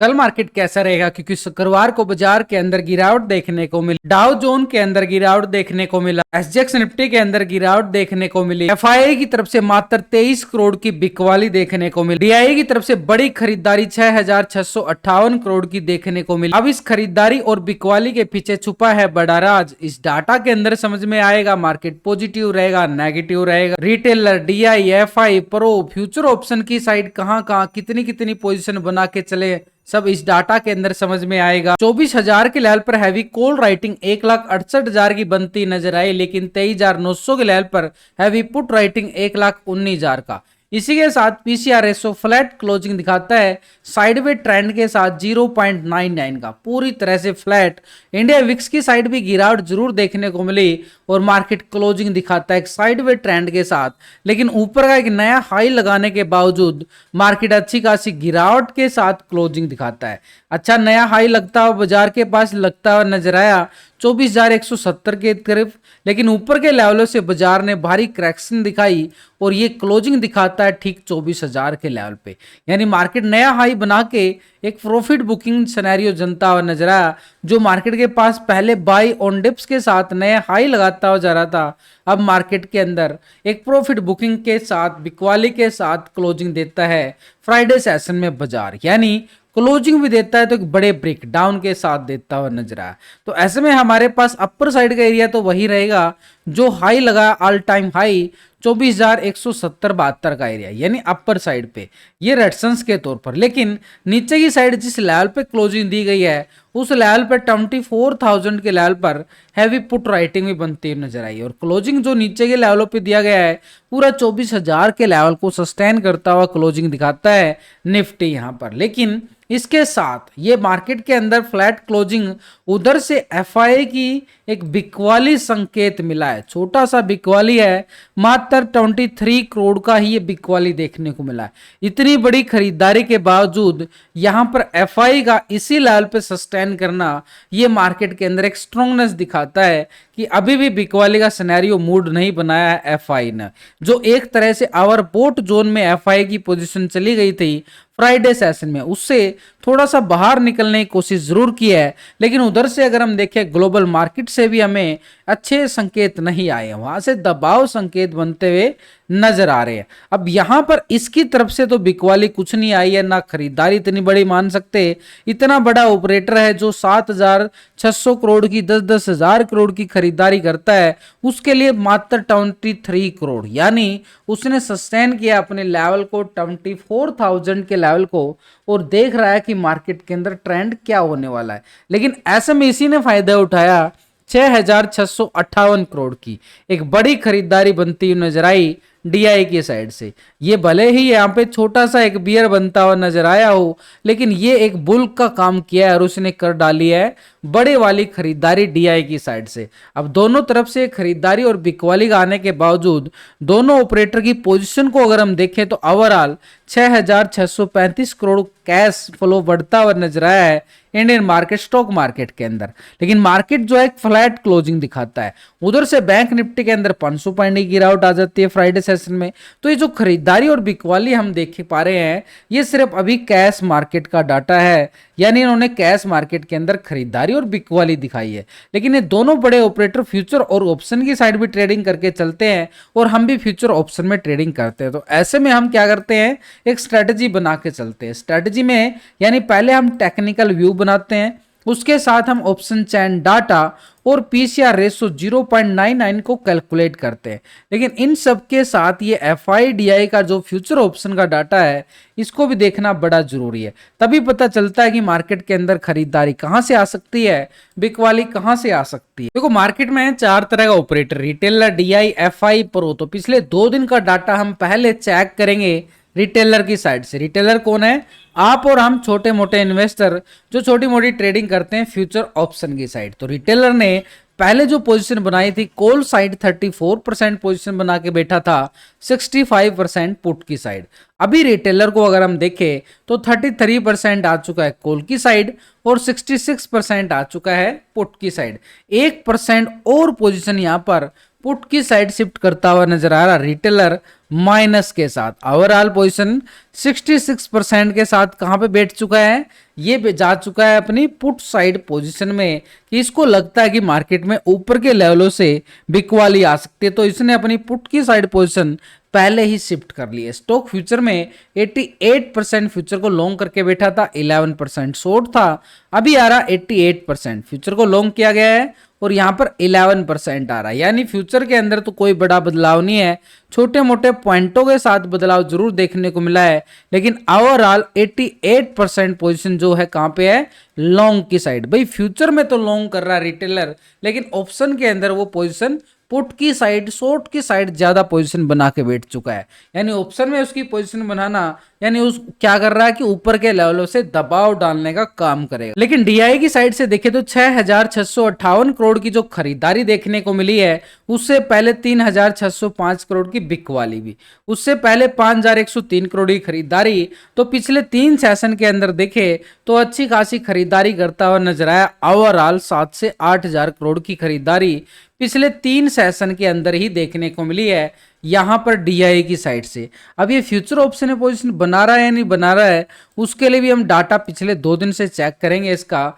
कल मार्केट कैसा रहेगा, क्योंकि शुक्रवार को बाजार के अंदर गिरावट देखने को मिली। डाउ जोन के अंदर गिरावट देखने को मिला, एसजेएक्स निफ्टी के अंदर गिरावट देखने को मिली। एफआईआई की तरफ से मात्र 23 करोड़ की बिकवाली देखने को मिली। डीआईआई की तरफ से बड़ी खरीदारी 6,658 करोड़ की देखने को मिली। अब इस खरीदारी और बिकवाली के पीछे छुपा है बड़ा राज। इस डाटा के अंदर समझ में आएगा मार्केट पॉजिटिव रहेगा, नेगेटिव रहेगा। Retailer, DI, FI, pro, future option की साइड कहां कहां कितनी कितनी पोजीशन बना के चले, सब इस डाटा के अंदर समझ में आएगा। 24,000 के लेवल पर हैवी कॉल राइटिंग 1,68,000 की बनती नजर आई, लेकिन 23,900 के लेवल पर हैवी पुट राइटिंग 1,19,000 का। इसी के साथ पीसीआर रेशो फ्लैट क्लोजिंग दिखाता है, साइडवे ट्रेंड के साथ 0.99 का, पूरी तरह से फ्लैट। इंडिया विक्स की साइड भी गिरावट जरूर देखने को मिली और मार्केट क्लोजिंग दिखाता है एक साइडवे ट्रेंड के साथ, लेकिन ऊपर का एक नया हाई लगाने के बावजूद मार्केट अच्छी खासी गिरावट के साथ क्लोजिंग दिखाता है। अच्छा नया हाई लगता हुआ बाजार के पास लगता हुआ नजर आया 24,170 के करीब, लेकिन ऊपर के लेवलों से बाजार ने भारी करेक्शन दिखाई और ये क्लोजिंग दिखाता है ठीक 24,000 के लेवल पे। यानी मार्केट नया हाई बना के एक प्रॉफिट बुकिंग सिनेरियो जनता हुआ नजर आया। जो मार्केट के पास पहले बाई ऑन डिप्स के साथ नए हाई लगाता हुआ जा रहा था, अब मार्केट के अंदर एक प्रॉफिट बुकिंग के साथ बिकवाली के साथ क्लोजिंग देता है फ्राइडे सेशन में बाजार, यानी क्लोजिंग भी देता है तो एक बड़े ब्रेक डाउन के साथ देता हुआ नजर आया। तो ऐसे में हमारे पास अपर साइड का एरिया तो वही रहेगा जो हाई लगा, ऑल टाइम हाई 24,170-72 का एरिया, यानी अपर साइड पे ये रेजिस्टेंस के तौर पर। लेकिन नीचे की साइड जिस लेवल पे क्लोजिंग दी गई है उस लेवल पर 24,000 के लेवल पर हैवी पुट राइटिंग भी बनती हुई नजर आई और क्लोजिंग जो नीचे के लेवलों पे दिया गया है पूरा 24,000 के लेवल को सस्टेन करता हुआ क्लोजिंग दिखाता है निफ्टी यहां पर। लेकिन इसके साथ ये मार्केट के अंदर फ्लैट क्लोजिंग, उधर से एफआईआई की एक बिकवाली संकेत मिला है, छोटा सा बिकवाली है, मात्र 23 करोड़ का ही ये बिकवाली देखने को मिला है। इतनी बड़ी खरीदारी के बावजूद यहां पर एफआईआई का इसी लेवल पे सस्टेन करना ये मार्केट के अंदर एक स्ट्रांगनेस दिखाता है कि अभी भी बिकवाली का सिनेरियो मूड नहीं बनाया है एफआईआई ने। जो एक तरह से आवर बोट जोन में एफआईआई की पोजीशन चली गई थी फ्राइडे सेशन में, उससे थोड़ा सा बाहर निकलने की कोशिश जरूर की है, लेकिन उधर से अगर हम देखें ग्लोबल मार्केट से भी हमें अच्छे संकेत नहीं आए, वहां से दबाव संकेत बनते हुए नजर आ रहे हैं। अब यहां पर इसकी तरफ से तो बिकवाली कुछ नहीं आई है, ना खरीदारी इतनी बड़ी मान सकते। इतना बड़ा ऑपरेटर है जो 7,600 करोड़ की 10,000 करोड़ की खरीदारी करता है, उसके लिए मात्र 23 करोड़, यानी उसने सस्टेन किया अपने लेवल को 24,000 के लेवल को और देख रहा है कि मार्केट के अंदर ट्रेंड क्या होने वाला है। लेकिन ऐसे में इसी ने फायदा उठाया 6,658 करोड़ की एक बड़ी खरीदारी बनती हुई नजर आई डीआई की साइड से। ये भले ही यहाँ पे छोटा सा एक बियर बनता हुआ नजर आया हो, लेकिन ये एक बुल का काम किया है और उसने कर डाली है बड़े वाली खरीदारी डीआई की साइड से। अब दोनों तरफ से खरीदारी और बिकवाली आने के बावजूद दोनों ऑपरेटर की पोजीशन को अगर हम देखें तो ओवरऑल 6,635 करोड़ कैश फ्लो बढ़ता हुआ नजर आया है इंडियन मार्केट स्टॉक मार्केट के अंदर। लेकिन मार्केट जो है फ्लैट क्लोजिंग दिखाता है, उधर से बैंक निफ्टी के अंदर 500 पॉइंट की गिरावट आ जाती है फ्राइडे सेशन में। तो ये जो खरीदारी और बिकवाली हम देख पा रहे हैं ये सिर्फ अभी कैश मार्केट का डाटा है, यानी इन्होंने कैश मार्केट के अंदर खरीदारी और बिकवाली दिखाई है। लेकिन ये दोनों बड़े ऑपरेटर फ्यूचर और ऑप्शन की साइड भी ट्रेडिंग करके चलते हैं और हम भी फ्यूचर ऑप्शन में ट्रेडिंग करते हैं। तो ऐसे में हम क्या करते हैं, एक स्ट्रेटजी बना के चलते हैं। स्ट्रेटजी में यानी पहले हम टेक्निकल व्यू बनाते हैं, उसके साथ हम ऑप्शन चैन डाटा और पीसीआर रेशो 0.99 को कैलकुलेट करते हैं। लेकिन इन सब के साथ ये एफआईडीआई का जो फ्यूचर ऑप्शन का डाटा है इसको भी देखना बड़ा जरूरी है, तभी पता चलता है कि मार्केट के अंदर खरीदारी कहां से आ सकती है, बिकवाली कहां से आ सकती है। देखो मार्केट में 4 तरह का operator, retailer, DI, FI, pro. तो पिछले 2 दिन का डाटा हम पहले चेक करेंगे रिटेलर की साइड से। रिटेलर कौन है, आप और हम छोटे मोटे इन्वेस्टर जो छोटी मोटी ट्रेडिंग करते हैं फ्यूचर ऑप्शन की साइड। तो रिटेलर ने पहले जो पोजीशन बनाई थी कॉल साइड 34% पोजीशन बना के बैठा था, 65% पुट की साइड। अभी रिटेलर को अगर हम देखें तो 33% आ चुका है कॉल की साइड और 66% आ चुका है पुट की साइड। 1% और पोजीशन यहां पर पुट की साइड शिफ्ट करता हुआ नजर आ रहा, रिटेलर माइनस के साथ। ओवरऑल पोजीशन 66% के साथ कहां पे बैठ चुका है, ये जा चुका है अपनी पुट साइड पोजीशन में, कि इसको लगता है कि मार्केट में ऊपर के लेवलों से बिकवाली आ सकती है, तो इसने अपनी पुट की साइड पोजीशन पहले ही शिफ्ट कर ली है। स्टॉक फ्यूचर में 88% फ्यूचर को लॉन्ग करके बैठा था, 11% शॉर्ट था, अभी आ रहा 88% फ्यूचर को लॉन्ग किया गया है और यहाँ पर 11% आ रहा है। यानी फ्यूचर के अंदर तो कोई बड़ा बदलाव नहीं है, छोटे मोटे पॉइंटों के साथ बदलाव जरूर देखने को मिला है, लेकिन ओवरऑल 88% पोजीशन जो है कहां पे है, लॉन्ग की साइड। भाई फ्यूचर में तो लॉन्ग कर रहा है रिटेलर, लेकिन ऑप्शन के अंदर वो पोजीशन पुट की साइड, शॉर्ट की साइड ज्यादा पोजीशन बना के बैठ चुका है। यानी ऑप्शन में उसकी पोजीशन बनाना, यानी उस क्या कर रहा है कि ऊपर के लेवलों से दबाव डालने का काम करेगा। लेकिन डीआई की साइड से देखें तो 6,658 करोड़ की जो खरीदारी देखने को मिली है, उससे पहले 3,605 करोड़ की बिकवाली भी, उससे पहले 5,103 करोड़ की खरीदारी। तो पिछले 3 सेशन के अंदर देखे तो अच्छी खासी खरीदारी करता हुआ नजर आया। ओवरऑल 7 से 8,000 करोड़ की खरीदारी पिछले 3 सेशन के अंदर ही देखने को मिली है यहां पर डीआई की साइड से। अब ये फ्यूचर ऑप्शन पोजीशन बना रहा है या नहीं बना रहा है, उसके लिए भी हम डाटा पिछले 2 दिन से चेक करेंगे इसका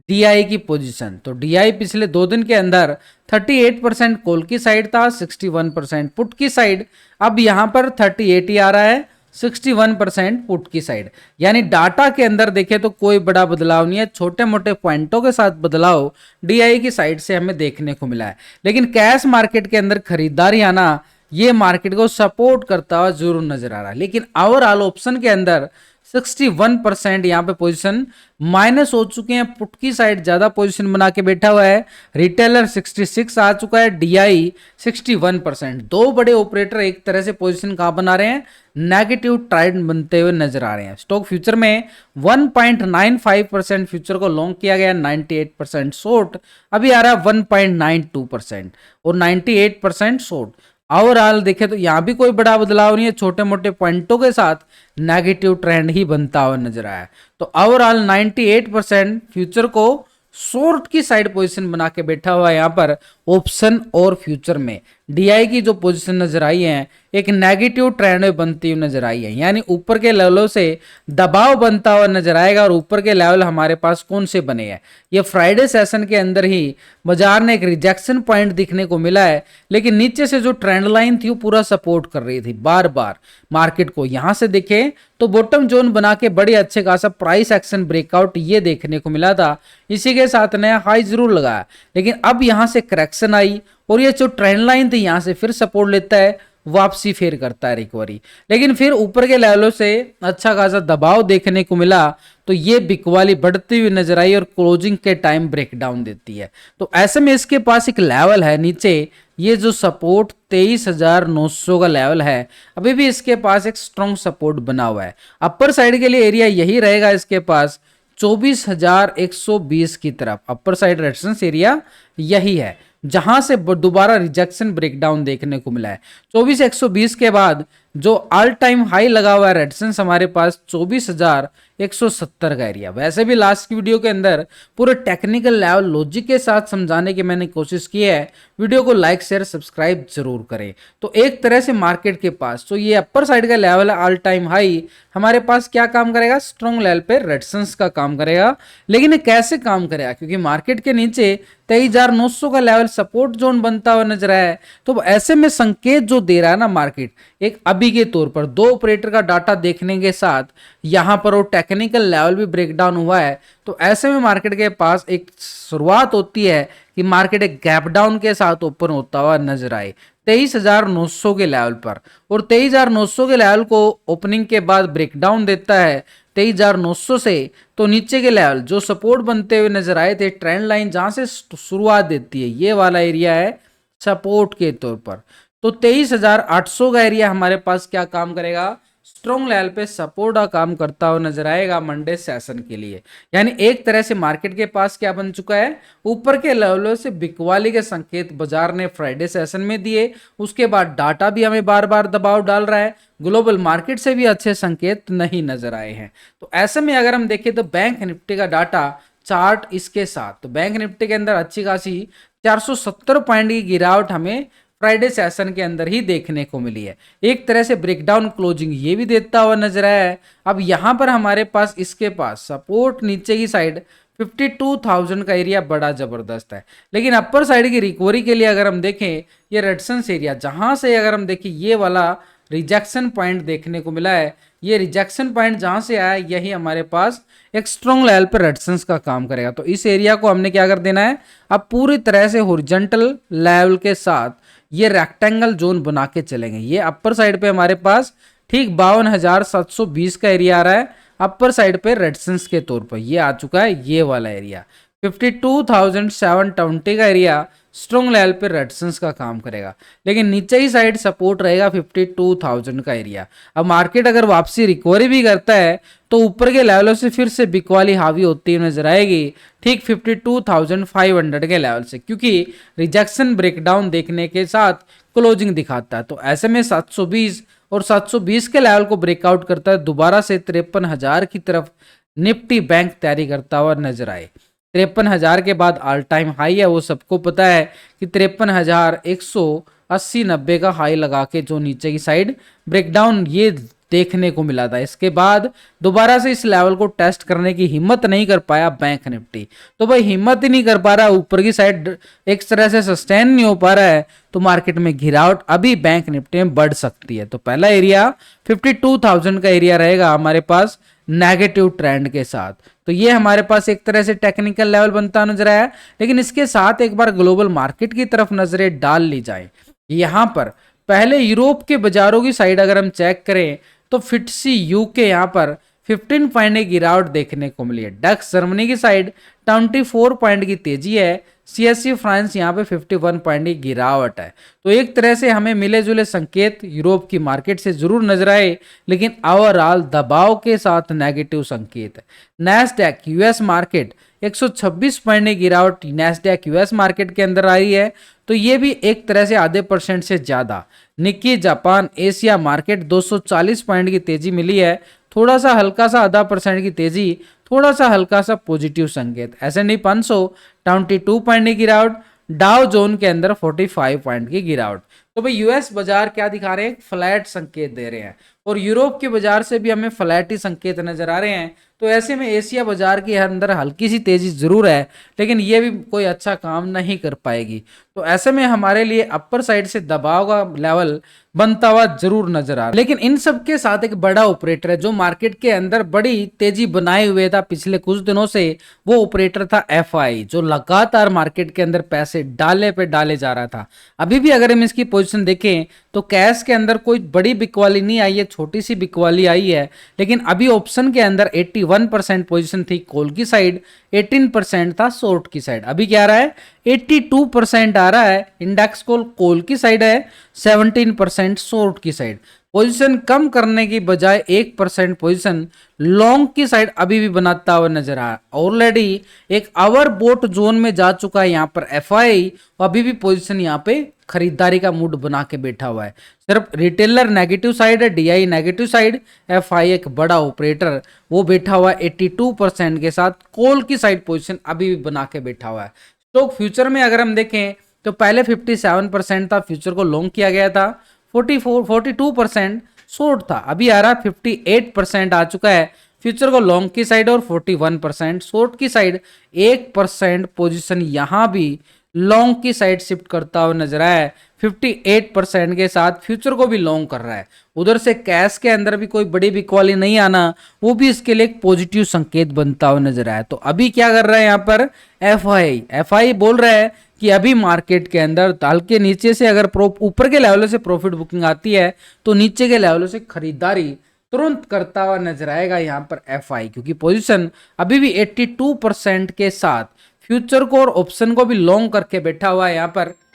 डीआई की पोजीशन। तो डीआई पिछले 2 दिन के अंदर 38% कॉल की साइड था, 61% पुट की साइड। अब यहां पर 38 ही आ रहा है, 61% पुट की साइड। यानी डाटा के अंदर देखें तो कोई बड़ा बदलाव नहीं है, छोटे मोटे पॉइंटों के साथ बदलाव डीआई की साइड से हमें देखने को मिला है। लेकिन कैश मार्केट के अंदर खरीदारी आना, ये मार्केट को सपोर्ट करता हुआ जरूर नजर आ रहा है। लेकिन ओवरऑल ऑप्शन के अंदर 61% यहाँ पे पोजीशन माइनस हो चुके हैं, पुट की साइड ज्यादा पोजीशन बना के बैठा हुआ है। रिटेलर 66 आ चुका है, डीआई 61%। दो बड़े ऑपरेटर एक तरह से पोजीशन कहां बना रहे हैं, नेगेटिव ट्रेंड बनते हुए नजर आ रहे हैं। स्टॉक फ्यूचर में 1.95% फ्यूचर को लॉन्ग किया गया, 98% शॉर्ट, अभी आ रहा है 1.92% और 98% शॉर्ट। ओवरऑल देखें तो यहां भी कोई बड़ा बदलाव नहीं है, छोटे मोटे पॉइंटों के साथ नेगेटिव ट्रेंड ही बनता हुआ नजर आया। तो ओवरऑल 98% फ्यूचर को शॉर्ट की साइड पोजीशन बना के बैठा हुआ है। यहां पर ऑप्शन और फ्यूचर में डीआई की जो पोजीशन नजर आई है, एक नेगेटिव ट्रेंड में बनती हुई नजर आई है, यानी ऊपर के लेवलों से दबाव बनता हुआ नजर आएगा। और ऊपर के लेवल हमारे पास कौन से बने हैं, ये फ्राइडे सेशन के अंदर ही बाजार ने एक रिजेक्शन पॉइंट दिखने को मिला है, लेकिन नीचे से जो ट्रेंड लाइन थी वो पूरा सपोर्ट कर रही थी बार बार मार्केट को। यहां से देखें तो बॉटम जोन बना के बड़े अच्छे खासा प्राइस एक्शन ब्रेकआउट ये देखने को मिला था, इसी के साथ नया हाई जरूर लगाया। लेकिन अब यहां से करेक्शन आई और ये जो ट्रेंड लाइन थी यहां से फिर सपोर्ट लेता है, वापसी फेर करता है रिकवरी, लेकिन फिर ऊपर के लेवलों से अच्छा खासा दबाव देखने को मिला, तो ये बिकवाली बढ़ती हुई नजर आई और क्लोजिंग के टाइम ब्रेकडाउन देती है। तो ऐसे में इसके पास एक लेवल है नीचे, ये जो सपोर्ट 23,900 का लेवल है, अभी भी इसके पास एक स्ट्रॉन्ग सपोर्ट बना हुआ है। अपर साइड के लिए एरिया यही रहेगा इसके पास 24,120 की तरफ, अपर साइड रेजिस्टेंस एरिया यही है जहां से दोबारा रिजेक्शन ब्रेकडाउन देखने को मिला है। 24,120 के बाद जो ऑल टाइम हाई लगा हुआ है रेजिस्टेंस हमारे पास 24,170 का एरिया। वैसे भी लास्ट की वीडियो के अंदर पूरे टेक्निकल लेवल लॉजिक के साथ समझाने की मैंने कोशिश की है, वीडियो को लाइक शेयर सब्सक्राइब जरूर करें। तो एक तरह से मार्केट के पास तो ये अपर साइड का लेवल है ऑल टाइम हाई, हमारे पास क्या काम करेगा, स्ट्रॉन्ग लेवल पे रेजिस्टेंस का काम करेगा। लेकिन ये कैसे काम करेगा, क्योंकि मार्केट के नीचे 23,900 का लेवल सपोर्ट जोन बनता हुआ नजर आया है। तो ऐसे में संकेत जो दे रहा है ना मार्केट, एक अभी के तौर पर दो ऑपरेटर का डाटा देखने के साथ यहां पर वो टेक्निकल लेवल भी ब्रेकडाउन हुआ है, तो ऐसे में मार्केट के पास एक शुरुआत होती है कि मार्केट एक गैप डाउन के साथ ओपन होता हुआ नजर आए 23,900 के लेवल पर, और 23,900 के लेवल को ओपनिंग के बाद ब्रेकडाउन देता है 23,900 से। तो नीचे के लेवल जो सपोर्ट बनते हुए नजर आए थे, ट्रेंड लाइन जहां से शुरुआत देती है, ये वाला एरिया है सपोर्ट के तौर पर। तो 23,800 का एरिया हमारे पास क्या काम करेगा, स्ट्रॉन्ग लेवल पे सपोर्ट का काम करता हुआ नजर आएगा मंडे सेशन के लिए। यानी एक तरह से मार्केट के पास क्या बन चुका है, ऊपर के लेवलों से बिकवाली के संकेत बाजार ने फ्राइडे सेशन में दिए, उसके बाद डाटा भी हमें बार बार दबाव डाल रहा है, ग्लोबल मार्केट से भी अच्छे संकेत नहीं नजर आए हैं। तो ऐसे में अगर हम देखें तो बैंक निफ्टी का डाटा चार्ट इसके साथ, तो बैंक निफ्टी के अंदर अच्छी खासी 470 पॉइंट की गिरावट हमें फ्राइडे सेशन के अंदर ही देखने को मिली है। एक तरह से ब्रेकडाउन क्लोजिंग ये भी देता हुआ नजर आया है। अब यहाँ पर हमारे पास इसके पास सपोर्ट नीचे की साइड 52,000 का एरिया बड़ा जबरदस्त है, लेकिन अपर साइड की रिकवरी के लिए अगर हम देखें ये रेजिस्टेंस एरिया जहां से अगर हम देखें ये वाला रिजेक्शन पॉइंट देखने को मिला है, ये रिजेक्शन पॉइंट जहां से आया यही हमारे पास एक स्ट्रॉन्ग लेवल पर रेजिस्टेंस का काम करेगा। तो इस एरिया को हमने क्या कर देना है, अब पूरी तरह से हॉरिजॉन्टल लेवल के साथ ये रेक्टेंगल जोन बना के चलेंगे। ये अपर साइड पे हमारे पास ठीक 52,720 का एरिया आ रहा है, अपर साइड पे रेजिस्टेंस के तौर पर ये आ चुका है। ये वाला एरिया 52,720 का एरिया स्ट्रॉन्ग लेवल पे रेजिस्टेंस का काम करेगा, लेकिन नीचे ही साइड सपोर्ट रहेगा 52,000 का एरिया। अब मार्केट अगर वापसी रिकवरी भी करता है तो ऊपर के लेवलों से फिर से बिकवाली हावी होती हुई नजर आएगी ठीक 52,500 के लेवल से, क्योंकि रिजेक्शन ब्रेकडाउन देखने के साथ क्लोजिंग दिखाता है। तो ऐसे में 720 और 720 के लेवल को ब्रेकआउट करता है, दोबारा से 53,000 की तरफ निफ्टी बैंक तैयारी करता हुआ नजर आए। 53,000 के बाद ऑल टाइम हाई है, वो सबको पता है कि 53,180-90 का हाई लगा के जो नीचे की साइड ब्रेकडाउन ये देखने को मिला था। इसके बाद दोबारा से इस लेवल को टेस्ट करने की हिम्मत नहीं कर पाया बैंक निफ्टी। तो भाई हिम्मत ही नहीं कर पा रहा, ऊपर की साइड एक तरह से सस्टेन नहीं हो पा रहा है, तो मार्केट में गिरावट अभी बैंक निफ्टी में बढ़ सकती है। तो पहला एरिया 52,000 का एरिया रहेगा हमारे पास नेगेटिव ट्रेंड के साथ। तो ये हमारे पास एक तरह से टेक्निकल लेवल बनता नजर आया, लेकिन इसके साथ एक बार ग्लोबल मार्केट की तरफ नजरें डाल ली जाए। यहां पर पहले यूरोप के बाजारों की साइड अगर हम चेक करें तो फिटसी यू के यहाँ पर 15 पॉइंट की गिरावट देखने को मिली है। डक्स जर्मनी की साइड 24 पॉइंट की तेजी है। सीएससी फ्रांस यहाँ पे 51 पॉइंट की गिरावट है। तो एक तरह से हमें मिले जुले संकेत यूरोप की मार्केट से जरूर नजर आए, लेकिन ओवरऑल दबाव के साथ नेगेटिव संकेत है। नैस्डैक यूएस मार्केट 126 पॉइंट की गिरावट नैस्डैक यूएस मार्केट के अंदर आई है, तो ये भी एक तरह से आधे % से ज्यादा। Nikki Japan Asia market 240 point की तेजी मिली है, थोड़ा सा हल्का सा आधा % की तेजी, थोड़ा सा हल्का सा पॉजिटिव संकेत। S&P 500 22 पॉइंट की गिरावट, डाउ जोन के अंदर 45 पॉइंट की गिरावट। तो भाई यूएस बाजार क्या दिखा रहे हैं, फ्लैट संकेत दे रहे हैं, और यूरोप के बाजार से भी हमें फ्लैट ही संकेत नजर आ रहे हैं। तो ऐसे में एशिया बाजार के अंदर हल्की सी तेजी जरूर है, लेकिन ये भी कोई अच्छा काम नहीं कर पाएगी। तो ऐसे में हमारे लिए अपर साइड से दबाव का लेवल बनता हुआ जरूर नजर आ रहा है। लेकिन इन सब के साथ एक बड़ा ऑपरेटर है जो मार्केट के अंदर बड़ी तेजी बनाए हुए था पिछले कुछ दिनों से, वो ऑपरेटर था एफआई, जो लगातार मार्केट के अंदर पैसे डाले पे डाले जा रहा था। अभी भी अगर हम इसकी पोजीशन देखें तो कैश के अंदर कोई बड़ी बिकवाली नहीं आई है, छोटी सी बिकवाली आई है, लेकिन अभी ऑप्शन के अंदर 81% पोजीशन थी कॉल की साइड, 18% था शॉर्ट की साइड। अभी क्या आ रहा है, 82% आ रहा है इंडेक्स कॉल की साइड है, 17% शॉर्ट की साइड। पोजीशन कम करने की बजाय 1% पोजीशन लॉन्ग की साइड अभी भी बनाता हुआ नजर आ रहा है। ऑलरेडी एक आवर बोट जोन में जा चुका है यहाँ पर एफआई, अभी भी पोजीशन यहाँ पे खरीदारी का मूड बना के बैठा हुआ है। सिर्फ रिटेलर नेगेटिव साइड है, डीआई नेगेटिव साइड, एफआई एक बड़ा ऑपरेटर वो बैठा हुआ है 82% के साथ कॉल की साइड पोजीशन अभी भी बना के बैठा हुआ है। स्टॉक फ्यूचर में अगर हम देखें तो पहले 57% था, फ्यूचर को लॉन्ग किया गया था, 42% शॉर्ट था, अभी आ रहा 58% आ चुका है फ्यूचर को लॉन्ग की साइड और 41% शॉर्ट की साइड। 1% पोजीशन यहां भी लॉन्ग की साइड शिफ्ट करता हुआ नजर आया है, 58% के साथ फ्यूचर को भी लॉन्ग कर रहा है। उधर से कैश के अंदर भी कोई बड़ी बिकवाली नहीं आना, वो भी इसके लिए एक पॉजिटिव संकेत बनता हुआ नजर आया। तो अभी क्या कर रहा है यहाँ पर एफआई बोल रहा है कि अभी मार्केट के अंदर ताल के नीचे से अगर ऊपर के लेवलों से प्रॉफिट बुकिंग आती है तो नीचे के लेवलों से खरीदारी तुरंत करता हुआ नजर आएगा यहाँ पर एफआई, क्योंकि पोजीशन अभी भी 82% के साथ फ्यूचर को और ऑप्शन को भी लॉन्ग करके बैठा हुआ है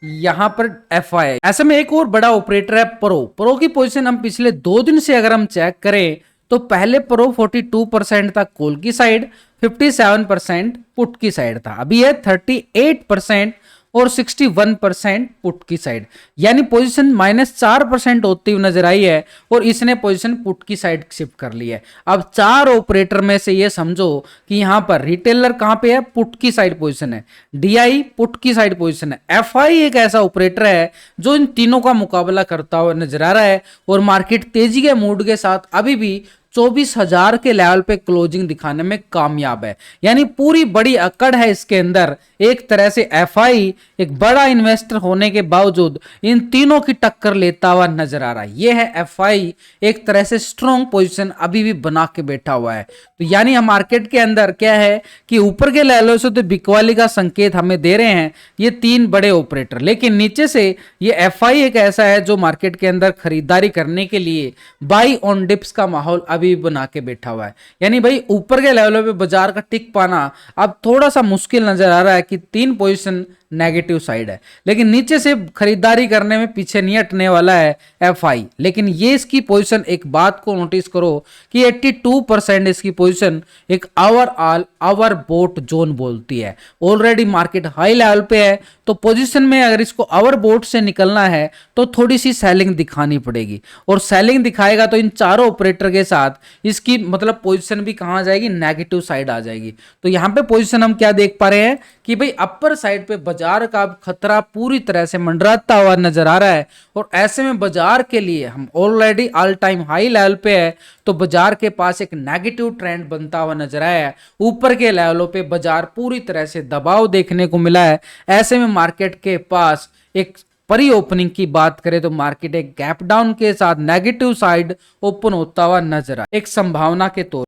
यहाँ पर एफआई। ऐसे में एक और बड़ा ऑपरेटर है प्रो की पोजीशन हम पिछले 2 दिन से अगर हम चेक करें तो पहले प्रो 42% था कॉल की साइड, 57% पुट की साइड था, अभी है 38% और 61% पुट की साइड, यानी पोजीशन -4% होती हुई नजर आई है और इसने पोजीशन पुट की साइड शिफ्ट कर ली है। अब 4 ऑपरेटर में से ये समझो कि यहां पर रिटेलर कहां पे है, पुट की साइड पोजीशन है, डीआई पुट की साइड पोजीशन है, एफआई एक ऐसा ऑपरेटर है जो इन तीनों का मुकाबला करता हुआ नजर आ रहा है और मार्केट तेजी के मूड के साथ अभी भी 24,000 के लेवल पे क्लोजिंग दिखाने में कामयाब है। यानी पूरी बड़ी अकड़ है इसके अंदर। एक तरह से एफआई एक बड़ा इन्वेस्टर होने के बावजूद इन तीनों की टक्कर लेता हुआ नजर आ रहा है। यह है एफआई, एक तरह से स्ट्रॉन्ग पोजीशन अभी भी बना के बैठा हुआ है। तो यानी हम मार्केट के अंदर क्या है कि ऊपर के लेवलों से तो बिकवाली का संकेत हमें दे रहे हैं ये तीन बड़े ऑपरेटर, लेकिन नीचे से ये एफआई एक ऐसा है जो मार्केट के अंदर खरीदारी करने के लिए बाई ऑन डिप्स का माहौल अभी बना के बैठा हुआ है। यानी भाई ऊपर के लेवलों पे बाजार का टिक पाना अब थोड़ा सा मुश्किल नजर आ रहा है कि 3 पोजीशन नेगेटिव साइड है, लेकिन नीचे से खरीदारी करने में पीछे नहीं हटने वाला है एफआई। लेकिन ये इसकी पोजीशन, एक बात को नोटिस करो कि 82% इसकी पोजीशन एक आवर बोट जोन बोलती है। ऑलरेडी मार्केट हाई लेवल पे है, तो पोजीशन में अगर इसको आवर बोट से निकलना है तो थोड़ी सी सेलिंग दिखानी पड़ेगी, और सेलिंग दिखाएगा तो इन चारों ऑपरेटर के साथ इसकी मतलब पोजीशन भी कहां जाएगी, नेगेटिव साइड आ जाएगी। तो यहां पे पोजीशन हम क्या देख पा रहे हैं कि भाई अपर साइड पे बाजार का खतरा पूरी तरह से मंडराता हुआ नजर आ रहा है, और ऐसे में बाजार के लिए हम already all time high level पे है, तो बाजार के पास एक नेगेटिव ट्रेंड बनता हुआ नजर आया है। ऊपर के लेवलों पे बाजार पूरी तरह से दबाव देखने को मिला है। ऐसे में मार्केट के पास एक परी ओपनिंग की बात करें तो मार्केट एक गैप डाउन के साथ नेगेटिव साइड ओपन होता हुआ नजर आया, एक संभावना के तौर